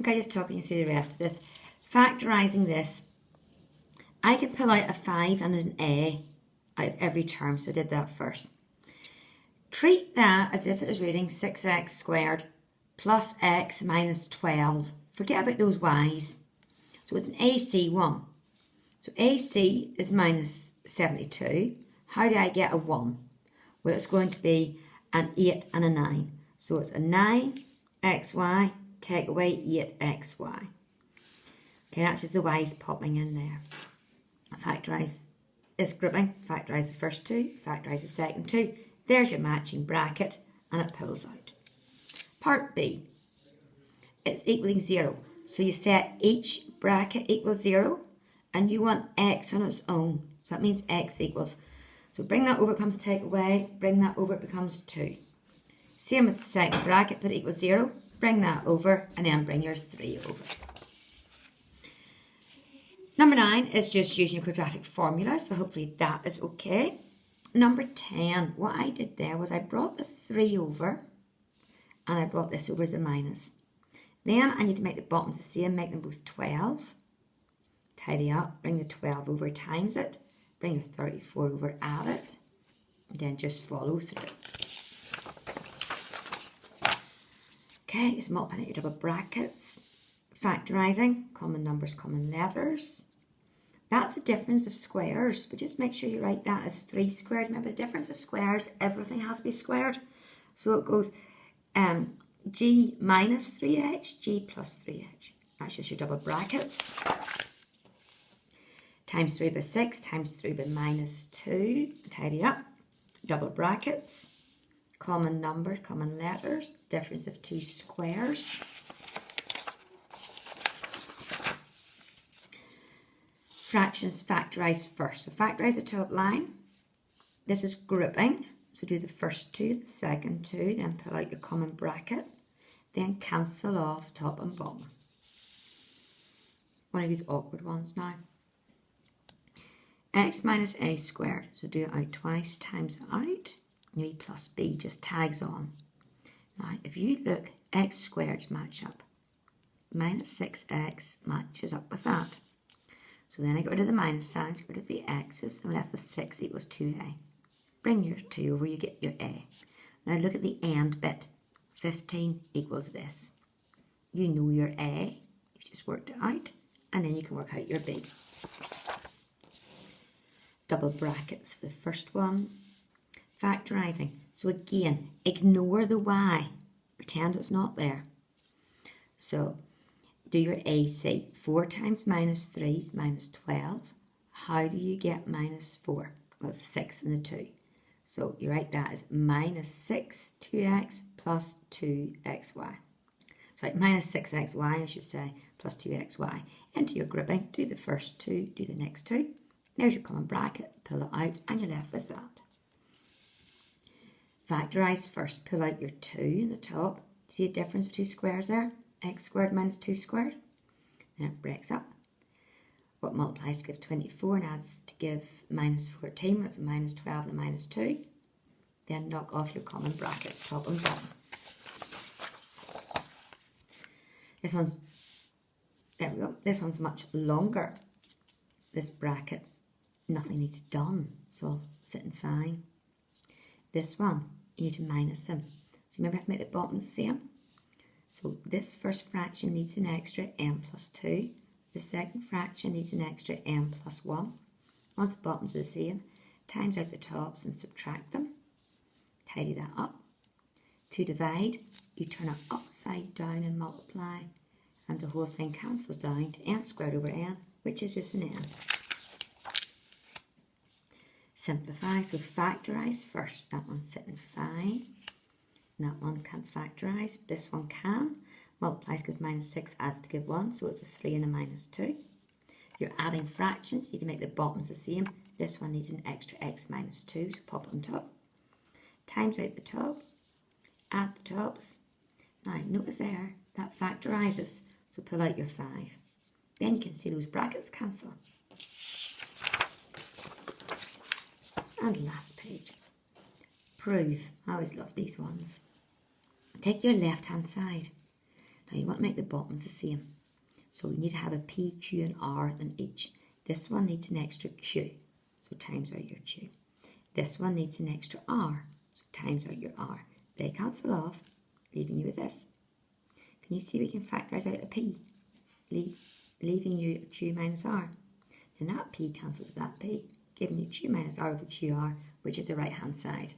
Okay, just talking you through the rest of this. Factorising this, I can pull out a 5 and an A out of every term, so I did that first. Treat that as if it was reading 6x squared plus x minus 12. Forget about those y's. So it's an AC1. So AC is minus 72. How do I get a 1? Well, it's going to be an 8 and a 9. So it's a 9xy, take away 8xy. Okay, that's just the y's popping in there. Factorise this grouping, factorise the first two, factorise the second two. There's your matching bracket, and it pulls out. Part B, it's equaling 0. So you set each bracket equals 0, and you want x on its own. So that means x equals. So bring that over, it becomes take away. Bring that over, it becomes 2. Same with the second bracket, put equals 0. Bring that over, and then bring your 3 over. Number 9 is just using a quadratic formula, so hopefully that is okay. Number 10, what I did there was I brought the 3 over, and I brought this over as a minus. Then I need to make the bottoms the same, make them both 12. Tidy up, bring the 12 over, times it. Bring your 34 over, add it. And then just follow through. Okay, just multiplying out your double brackets. Factorising, common numbers, common letters. That's the difference of squares, but just make sure you write that as 3 squared. Remember, the difference of squares, everything has to be squared. So it goes g minus 3h, g plus 3h. That's just your double brackets. Times 3 by 6, times 3 by minus 2. Tidy up. Double brackets. Common number, common letters. Difference of 2 squares. Fractions factorise first. So factorise the top line. This is grouping. So do the first 2, the second 2, then pull out your common bracket. Then cancel off top and bottom. One of these awkward ones now. X minus a squared. So do it out twice, times it out. A plus b just tags on. Now, if you look, x squareds match up. Minus 6x matches up with that. So then I get rid of the minus signs, get rid of the x's, I'm left with 6 equals 2a. Bring your 2 over, you get your a. Now look at the end bit. 15 equals this. You know your a, you've just worked it out, and then you can work out your b. Double brackets for the first one. Factorising. So again, ignore the y. Pretend it's not there. So do your AC. 4 times minus 3 is minus 12. How do you get minus 4? Well, it's a 6 and a 2. So you write that as minus 6 2x plus 2xy. So minus 6xy, I should say, plus 2xy. Into your grouping, do the first 2, do the next 2. There's your common bracket, pull it out, and you're left with that. Factorise first, pull out your 2 in the top. See a difference of 2 squares there? X squared minus 2 squared. Then it breaks up. What multiplies to give 24 and adds to give minus 14. That's a minus 12 and a minus 2. Then knock off your common brackets, top and bottom. This one's, there we go. This one's much longer. This bracket, nothing needs done. So sitting fine. This one, you need to minus them. So remember, I have to make the bottoms the same. So this first fraction needs an extra m plus 2. The second fraction needs an extra m plus 1. Once the bottoms are the same, times out the tops and subtract them. Tidy that up. To divide, you turn it upside down and multiply, and the whole thing cancels down to n squared over n, which is just an n. Simplify, so factorise first. That one's sitting fine. That one can't factorise. This one can. Multiplies gives minus 6, adds to give 1. So it's a 3 and a minus 2. You're adding fractions. You need to make the bottoms the same. This one needs an extra x minus 2. So pop it on top. Times out the top. Add the tops. Now notice there, that factorises. So pull out your 5. Then you can see those brackets cancel. And last page. Prove. I always love these ones. Take your left hand side. Now you want to make the bottoms the same. So we need to have a P, Q and R in each. This one needs an extra Q, so times out your Q. This one needs an extra R, so times out your R. They cancel off, leaving you with this. Can you see we can factorise out a P, leaving you a Q minus R? Then that P cancels with that P, giving you Q minus R over QR, which is the right hand side.